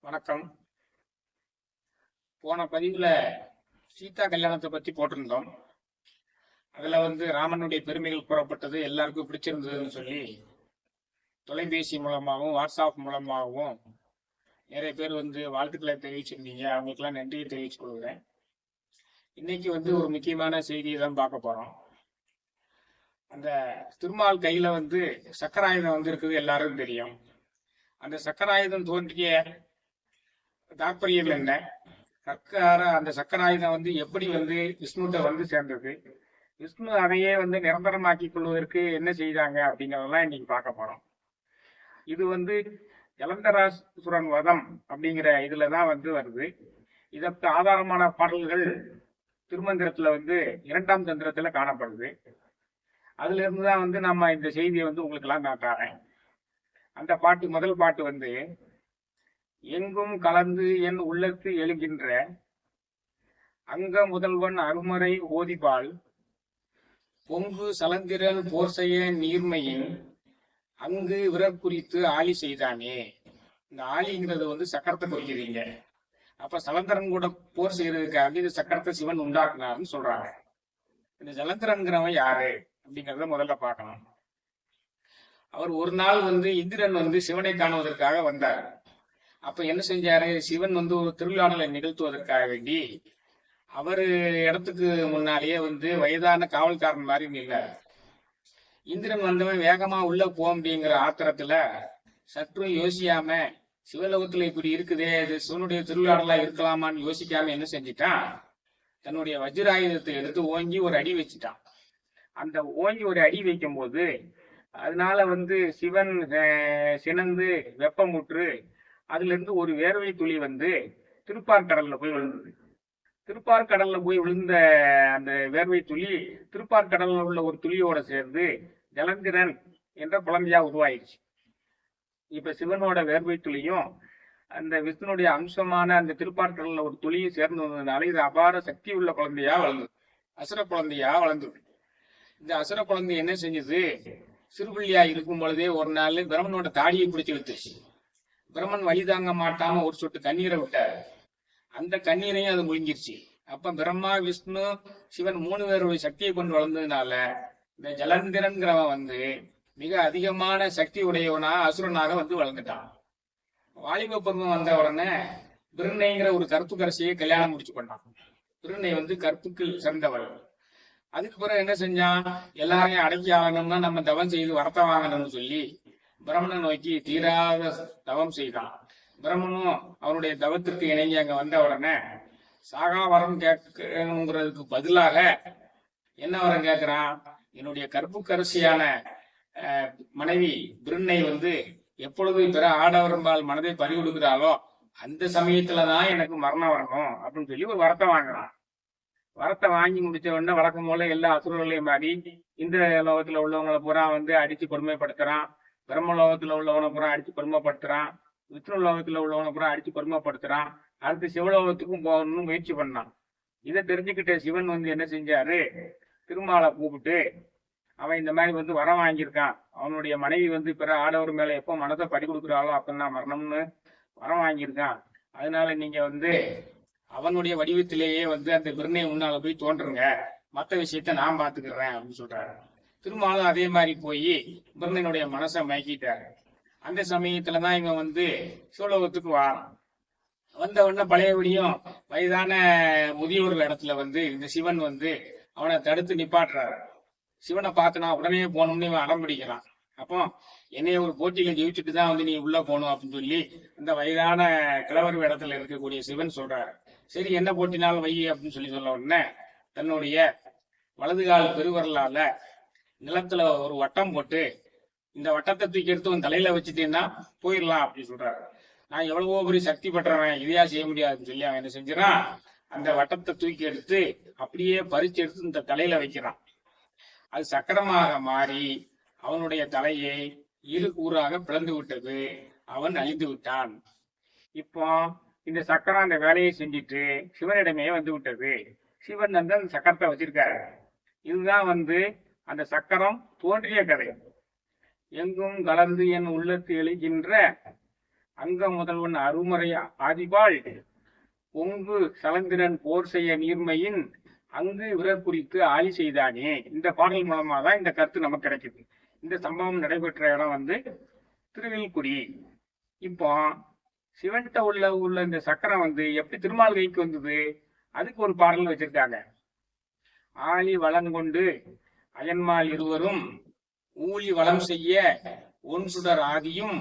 வணக்கம். போன பதிவுல சீதா கல்யாணத்தை பத்தி போட்டிருந்தோம். அதுல ராமனுடைய பெருமைகள் கூறப்பட்டது, எல்லாருக்கும் பிடிச்சிருந்ததுன்னு சொல்லி தொலைபேசி மூலமாகவும் வாட்ஸ்அப் மூலமாகவும் நிறைய பேர் வாழ்த்துக்களை தெரிவிச்சிருந்தீங்க. அவங்களுக்கெல்லாம் நன்றியை தெரிவிச்சு கொள்கிறேன். இன்னைக்கு ஒரு முக்கியமான செய்தியை தான் பார்க்க போறோம். அந்த திருமால் கையில சக்கராயுதம் இருக்குது, எல்லாருக்கும் தெரியும். அந்த சக்கராயுதம் தோன்றிய தாற்பயம் என்ன, அந்த சக்கராயுதம் எப்படி விஷ்ணுகிட்ட சேர்ந்தது, விஷ்ணு அதையே நிரந்தரமாக்கி கொள்வதற்கு என்ன செய்தாங்க அப்படிங்கறதெல்லாம் இன்னைக்கு பார்க்க போறோம். இது ஜலந்தராசுரன் வதம் அப்படிங்கிற இதுலதான் வருது. இதற்கு ஆதாரமான பாடல்கள் திருமந்திரத்துல இரண்டாம் தந்திரத்துல காணப்படுது. அதுல இருந்துதான் நம்ம இந்த செய்தியை உங்களுக்கு எல்லாம் நான் தரேன். அந்த பாட்டு, முதல் பாட்டு எங்கும் கலந்து என் உள்ளத்து எழுகின்ற அங்க முதல்வன் அருமறை ஓதிபால் பொங்கு சலந்திரன் போர் செய்ய நீர்மையின் அங்கு விரற்குறித்து ஆளி செய்தானே. இந்த ஆளிங்கிறது சக்கரத்தை குறிக்கிறீங்க. அப்ப சலந்திரன் கூட போர் செய்யறதுக்காக இந்த சக்கரத்தை சிவன் உண்டாக்குனாருன்னு சொல்றாங்க. இந்த ஜலந்திரன்கிறவன் யாரு அப்படிங்கறத முதல்ல பார்க்கலாம். அவர் ஒரு நாள் இந்திரன் சிவனை காணுவதற்காக வந்தார். அப்ப என்ன செஞ்சாரு, சிவன் ஒரு திருவிழாடலை நிகழ்த்துவதற்காக வேண்டி அவரு இடத்துக்கு முன்னாலேயே வயதான காவல்காரன் மாதிரி நின்றார். இந்திரன் வந்தவன் வேகமா உள்ள அப்படிங்கிற ஆத்திரத்துல சற்றும் யோசியாம, சிவலோகத்துல இப்படி இருக்குதே, இது சிவனுடைய திருவிழாடலா இருக்கலாமான்னு யோசிக்காம என்ன செஞ்சிட்டான், தன்னுடைய வஜ்ராயுதத்தை எடுத்து ஓங்கி ஒரு அடி வச்சுட்டான். அந்த ஓங்கி ஒரு அடி வைக்கும் போது அதனால சிவன் சினந்து வெப்பமுற்று அதுல இருந்து ஒரு வேர்வை துளி திருப்பார்கடல்ல போய் விழுந்தது. திருப்பார்கடல்ல போய் விழுந்த அந்த வேர்வை துளி திருப்பார்கடல்ல உள்ள ஒரு துளியோட சேர்ந்து ஜலந்திரன் என்ற குழந்தையா உருவாயிடுச்சு. இப்ப சிவனோட வேர்வை துளியும் அந்த விஷ்ணுடைய அம்சமான அந்த திருப்பார்கடல்ல ஒரு துளியும் சேர்ந்து வந்ததுனால இது அபார சக்தி உள்ள குழந்தையா வளர்ந்தது, அசுர குழந்தையா வளர்ந்தது. இந்த அசுர குழந்தை என்ன செஞ்சது, சிறுபிள்ளையா இருக்கும் பொழுதே ஒரு நாள் பிரம்மனோட தாடியை பிடிச்சு இழுத்துச்சு. பிரம்மன் வழி தாங்க மாட்டாம ஒரு சொட்டு கண்ணீரை விட்டாரு. அந்த கண்ணீரையும் அது முழுங்கிருச்சு. அப்ப பிரம்மா விஷ்ணு சிவன் 3 பேருடைய சக்தியை கொண்டு வளர்ந்ததுனால இந்த ஜலந்திரன்கிறவன் மிக அதிகமான சக்தி உடையவனா அசுரனாக வளர்ந்துட்டான். வாலிப பருவம் வந்த உடனே பிருண்ணைங்கிற ஒரு கருப்பு கரசியை கல்யாணம் முடிச்சு பண்ணான். பிருண்ணை கற்புக்கு சிறந்தவள். அதுக்கு பிறகு என்ன செஞ்சான், எல்லாரையும் அடக்கி ஆகணும்னா நம்ம தவம் செய்து வரத்த வாங்கணும்னு சொல்லி பிரம்மனை நோக்கி தீராத தவம் செய்தான். பிரம்மனும் அவனுடைய தவத்திற்கு இணங்கி அங்க வந்த உடனே சாகா வரம் கேட்கணுங்கிறதுக்கு பதிலாக என்ன வரம் கேட்கிறான், என்னுடைய கற்புக்கரசியான மனைவி பிருண்ணை எப்பொழுது பிற ஆடவரம்பால் மனதை பறிகொடுக்கிறாளோ அந்த சமயத்துலதான் எனக்கு மரணம் வரணும் அப்படின்னு சொல்லி ஒரு வரத்தை வாங்குறான். வரத்தை வாங்கி முடிச்ச உடனே வழக்கம் போல எல்லா அசுரர்களையும் மாறி இந்த லோகத்துல உள்ளவங்களை பூரா அடிச்சு கொடுமைப்படுத்துறான். பிரம்மலோகத்துல உள்ளவனை பூரா அடிச்சு கொடுமைப்படுத்துறான். விஷ்ணு லோகத்துல உள்ளவனை பூரா அடிச்சு கொடுமைப்படுத்துறான். அடுத்து சிவலோகத்துக்கும் போகணும்னு முயற்சி பண்ணான். இதை தெரிஞ்சுக்கிட்ட சிவன் என்ன செஞ்சாரு, திருமாலை கூப்பிட்டு அவன் இந்த மாதிரி வரம் வாங்கியிருக்கான், அவனுடைய மனைவி பிற ஆடவர் மேல எப்போ மனத்தை பறி கொடுக்குறாளோ அப்பதான் மரணம்னு வரம் வாங்கியிருக்கான். அதனால நீங்க அவனுடைய வடிவத்திலேயே அந்த பிருண்ணை முன்னால போய் தோன்றுங்க, மற்ற விஷயத்த நான் பாத்துக்கிறேன் அப்படின்னு சொல்றாரு. திருமாலும் அதே மாதிரி போய் பிருண்ணையினுடைய மனசை மயக்கிட்டாரு. அந்த சமயத்துலதான் இவன் சிவலோகத்துக்கு வாரான். வந்த உடனே பழையபடியும் வயதான முதியோர்கள் இடத்துல இந்த சிவன் அவனை தடுத்து நிப்பாட்டுறாரு. சிவனை பார்த்தனா உடனே போகணும்னு இவன் அடம் பிடிக்கிறான். அப்போ என்னைய ஒரு போட்டியில ஜெயிச்சுட்டு தான் நீ உள்ள போகணும் அப்படின்னு சொல்லி இந்த வயதான கிழவர் இடத்துல இருக்கக்கூடிய சிவன் சொல்றாரு. சரி, என்ன போட்டினாலும் வை அப்படின்னு சொல்ல உடனே தன்னுடைய வலதுகால் பெருவரலால நிலத்துல ஒரு வட்டம் போட்டு இந்த வட்டத்தை தூக்கி எடுத்து உன் தலையில வச்சுட்டேன்னா போயிடலாம் அப்படின்னு சொல்றாரு. நான் எவ்வளவோ பெரிய சக்தி பெற்றவன், இதையா செய்ய முடியாதுன்னு சொல்லி அவன் என்ன செஞ்சான், அந்த வட்டத்தை தூக்கி எடுத்து அப்படியே பறிச்சு எடுத்து இந்த தலையில வைக்கிறான். அது சக்கரமாக மாறி அவனுடைய தலையை 2 கூறாக பிளந்து விட்டது. அவன் அழிந்து விட்டான். இப்போ இந்த சக்கரம் அந்த வேலையை செஞ்சுட்டு சிவனிடமே விட்டது. சிவன் அந்த சக்கரத்தை வச்சிருக்காரு. இதுதான் அந்த சக்கரம் தோன்றிய கதை. எங்கும் கலந்து என் உள்ளத்து எழுகின்ற அங்க முதல்வன் அருமறை ஆதிபால் பொங்கு சலந்திரன் போர் செய்ய நீர்மையின் அங்கு விரற் குறித்து ஆலி செய்தானே. இந்த பாடல் மூலமா தான் இந்த கருத்து நமக்கு கிடைக்குது. இந்த சம்பவம் நடைபெற்ற இடம் வந்து திருவில்குடி. இப்போ சிவன்கிட்ட உள்ள இந்த சக்கரம் வந்து எப்படி திருமால் கைக்கு வந்தது, அதுக்கு ஒரு பாடல் வச்சிருக்காங்க. ஆழி வளங்கொண்டு அயன்மால் இருவரும் ஊழி வளம் செய்ய ஒன் சுடர் ஆதியும்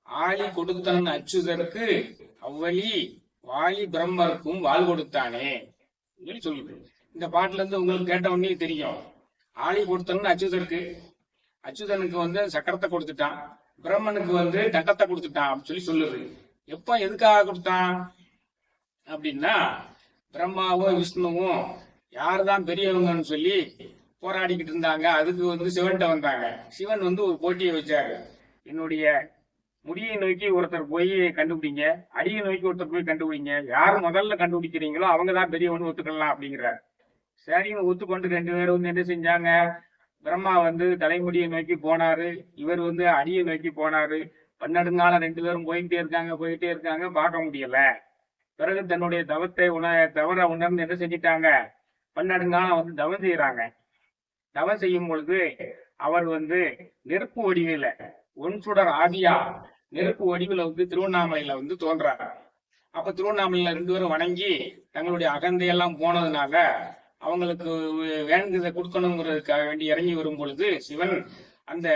ஆழி கொடுத்தன் அச்சுதற்கு அவ்வழி வாழி பிரம்மருக்கும் வாழ் கொடுத்தானே சொல்லி சொல்லுது. இந்த பாட்டுல இருந்து உங்களுக்கு கேட்ட உடனே தெரியும், ஆழி கொடுத்தன் அச்சுதற்கு, அச்சுதனுக்கு வந்து சக்கரத்தை கொடுத்துட்டான், பிரம்மனுக்கு வந்து தட்டத்தை கொடுத்துட்டான் அப்படின்னு சொல்லி சொல்லுது. எப்ப எதுக்காக கொடுத்தான் அப்படின்னா, பிரம்மாவும் விஷ்ணுவும் யாருதான் பெரியவங்கன்னு சொல்லி போராடிக்கிட்டு இருந்தாங்க. அதுக்கு வந்து சிவன்கிட்ட வந்தாங்க. சிவன் வந்து ஒரு போட்டியை வச்சாரு. என்னுடைய முடியை நோக்கி ஒருத்தர் போய் கண்டுபிடிங்க, அடியை நோக்கி ஒருத்தர் போய் கண்டுபிடிங்க, யார் முதல்ல கண்டுபிடிக்கிறீங்களோ அவங்கதான் பெரியவன்னு ஒத்துக்கலாம் அப்படிங்கிறார். சரின்னு ஒத்துக்கொண்டு 2 பேரும் வந்து என்ன செஞ்சாங்க, பிரம்மா வந்து தலைமுடியை நோக்கி போனாரு, இவர் வந்து அடியை நோக்கி போனாரு. பன்னெடுங்காலம் 2 பேரும் போயிட்டே இருக்காங்க, பார்க்க முடியல. பிறகு தன்னுடைய தவற உணர்ந்து என்ன செஞ்சிட்டாங்க, பன்னெடுங்காலம் வந்து தவம் செய்யறாங்க. தவம் செய்யும் பொழுது அவர் வந்து நெருப்பு வடிவில ஒன் சுடர் ஆதியா நெருப்பு வடிவில வந்து திருவண்ணாமலையில வந்து தோன்றாங்க. அப்ப திருவண்ணாமலையில 2 பேரும் வணங்கி தங்களுடைய அகந்தையெல்லாம் போனதுனால அவங்களுக்கு வேணுங்கிறத கொடுக்கணுங்கிறதுக்காக வேண்டி இறங்கி வரும் பொழுது சிவன் அந்த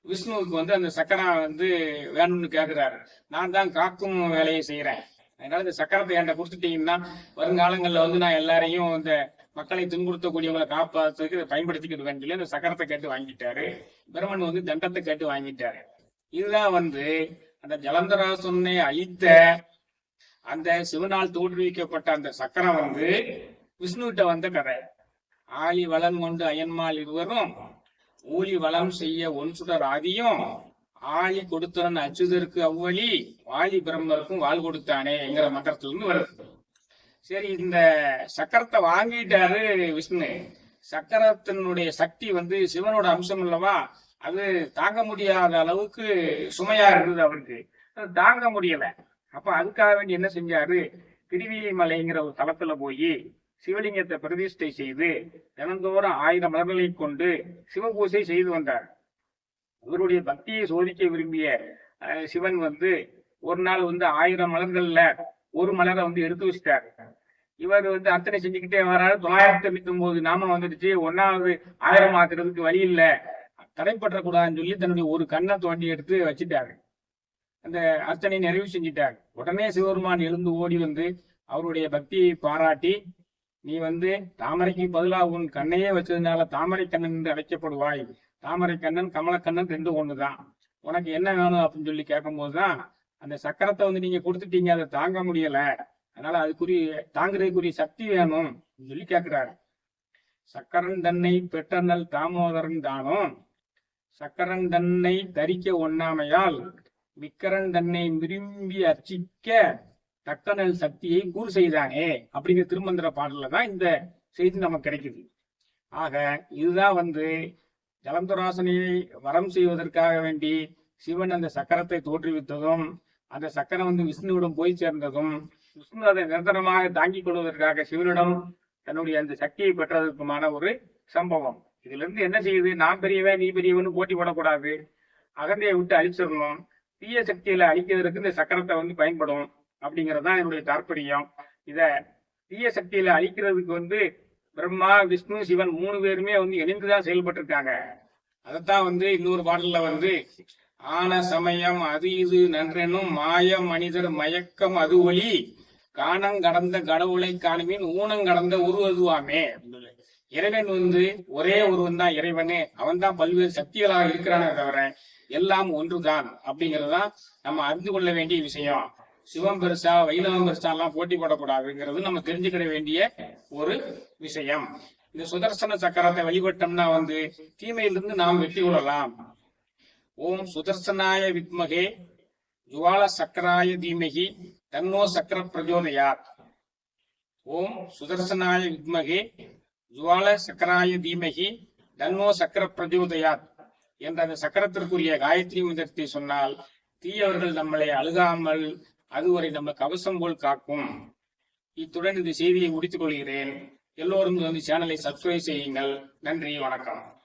விஷ்ணுவுக்கு வந்து அந்த சக்கரம் வந்து வேணும்னு கேட்கிறாரு. நான் தான் காக்கும் வேலையை செய்யறேன், அதனால இந்த சக்கரத்தை என்கிட்ட கொடுத்துட்டீங்கன்னா வருங்காலங்கள்ல வந்து நான் எல்லாரையும் இந்த மக்களை துன்புறுத்தக்கூடியவங்களை காப்பாற்றுறதுக்கு பயன்படுத்திக்கிட்டு சொல்லி அந்த சக்கரத்தை கேட்டு வாங்கிட்டாரு. பிரம்மன் வந்து தண்டத்தை கேட்டு வாங்கிட்டாரு. இதுதான் வந்து அந்த ஜலந்தராசுரனை அழித்த அந்த சிவனால் தோற்றுவிக்கப்பட்ட அந்த சக்கரம் வந்து விஷ்ணுகிட்ட வந்த கதை. ஆழி வளம் கொண்டு அயன்மால் இருவரும் ஊழி வளம் செய்ய ஒன் சுடர் ஆதியும் ஆழி கொடுத்தவன் அச்சுதற்கு அவ்வழி வாழி பிரம்மருக்கும் வாழ் கொடுத்தானே என்கிற மந்திரத்துல இருந்து வருது. சரி, இந்த சக்கரத்தை வாங்கிட்டாரு விஷ்ணு. சக்கரத்தினுடைய சக்தி வந்து சிவனோட அம்சம் அல்லவா, அது தாங்க முடியாத அளவுக்கு சுமையா இருந்தது அவருக்கு, அது தாங்க முடியல. அப்ப அதுக்காக வேண்டி என்ன செஞ்சாரு, திருவிமலைங்கிற ஒரு தளத்துல போய் சிவலிங்கத்தை பிரதிஷ்டை செய்து தினந்தோறும் 1000 மலர்களை கொண்டு சிவபூசை செய்து வந்தார். இவருடைய பக்தியை சோதிக்க விரும்பிய சிவன் வந்து ஒரு நாள் வந்து 1000 மலர்கள்ல ஒரு மலரை வந்து எடுத்து வச்சிட்டாரு. இவர் வந்து அர்ச்சனை செஞ்சுக்கிட்டே வராரு. 999 நாமம் வந்துடுச்சு, 1வது 1000 ஆக்குறதுக்கு வழி இல்ல, தடைப்பற்றக்கூடாதுன்னு சொல்லி தன்னுடைய ஒரு கண்ணை தோண்டி எடுத்து வச்சுட்டாரு. அந்த அர்ச்சனை நிறைவு செஞ்சிட்டாரு. உடனே சிவபெருமான் எழுந்து ஓடி வந்து அவருடைய பக்தியை பாராட்டி, நீ வந்து தாமரைக்கு பதிலாக உன் கண்ணையே வச்சதுனால தாமரை கண்ணன் என்று அழைக்கப்படுவாய், தாமரை கண்ணன் கமலக்கண்ணன் 2 ஒண்ணுதான், உனக்கு என்ன வேணும் அப்படின்னு சொல்லி கேட்கும் போதுதான் அந்த சக்கரத்தை வந்து நீங்க கொடுத்துட்டீங்க, அதை தாங்க முடியல, அதனால அதுக்குரிய தாங்குறதுக்குரிய சக்தி வேணும் சொல்லி கேட்கிறாரு. சக்கரன் தன்னை பெற்றனல் தாமோதரன் தானும் சக்கரன் தன்னை தரிக்க ஒண்ணாமையால் விக்கரன் தன்னை விரும்பி அர்ச்சிக்க தக்கனல் சக்தியை கூறு செய்தானே அப்படிங்கிற திருமந்திர பாடல்ல தான் இந்த செய்தி நமக்கு கிடைக்குது. ஆக இதுதான் வந்து ஜலந்தராசனையை வரம் செய்வதற்காக வேண்டி சிவன் அந்த சக்கரத்தை தோற்றுவித்ததும், அந்த சக்கரம் வந்து விஷ்ணுவிடம் போய் சேர்ந்ததும், விஷ்ணு அதை நிரந்தரமாக தாங்கிக் கொள்வதற்காக சிவனிடம் தன்னுடைய அந்த சக்தியை பெற்றதற்குமான ஒரு சம்பவம். இதுல இருந்து என்ன செய்யுது, நான் பெரியவன் நீ பெரியவன்னு போட்டி போடக்கூடாது, அகந்தையை விட்டு அழிச்சிடணும், தீய சக்தியில அழிக்கிறதுக்கு இந்த சக்கரத்தை வந்து பயன்படும் அப்படிங்கறதுதான் என்னுடைய தாற்பயம். இத தீய சக்தியில அழிக்கிறதுக்கு வந்து பிரம்மா விஷ்ணு சிவன் 3 பேருமே வந்து இணைந்துதான் செயல்பட்டு இருக்காங்க. அதைத்தான் வந்து இன்னொரு பாடல்ல வந்து ஆன சமயம் அது இது நன்றெனும் மாயம் மனிதர் மயக்கம் அது ஒளி காணம் கடந்த கடவுளை காணுமின் ஊனம் கடந்த உருவதுவாமே. இறைவன் வந்து ஒரே ஒருவன் தான் இறைவனே, அவன் தான் பல்வேறு சக்திகளாக இருக்கிறானே தவிர எல்லாம் ஒன்றுதான் அப்படிங்கறதுதான் நம்ம அறிந்து கொள்ள வேண்டிய விஷயம். சிவம் பெருசா வைணவம் பெருசா எல்லாம் போட்டி போடக்கூடாதுங்கிறது நம்ம தெரிஞ்சுக்கிட வேண்டிய ஒரு விஷயம். இந்த சுதர்சன சக்கரத்தை வழிபட்டோம்னா வந்து தீமையிலிருந்து நாம் வெற்றி கொள்ளலாம். ஓம் சுதர்சனாய வித்மகே ஜுவால சக்கராய தீமகி தன்னோ சக்கர பிரஜோதயாத். ஓம் சுதர்சனாய வித்மகே ஜுவால சக்கராய தீமகி தன்னோ சக்கர பிரஜோதயாத் என்ற அந்த சக்கரத்திற்குரிய காயத்ரி மந்திரத்தை சொன்னால் தீயவர்கள் நம்மளை அழுகாமல் அதுவரை நம்ம கவசம் போல் காக்கும். இத்துடன் இந்த செய்தியை முடித்துக் கொள்கிறேன். எல்லோரும் வந்து சேனலை சப்ஸ்கிரைப் செய்யுங்கள். நன்றி, வணக்கம்.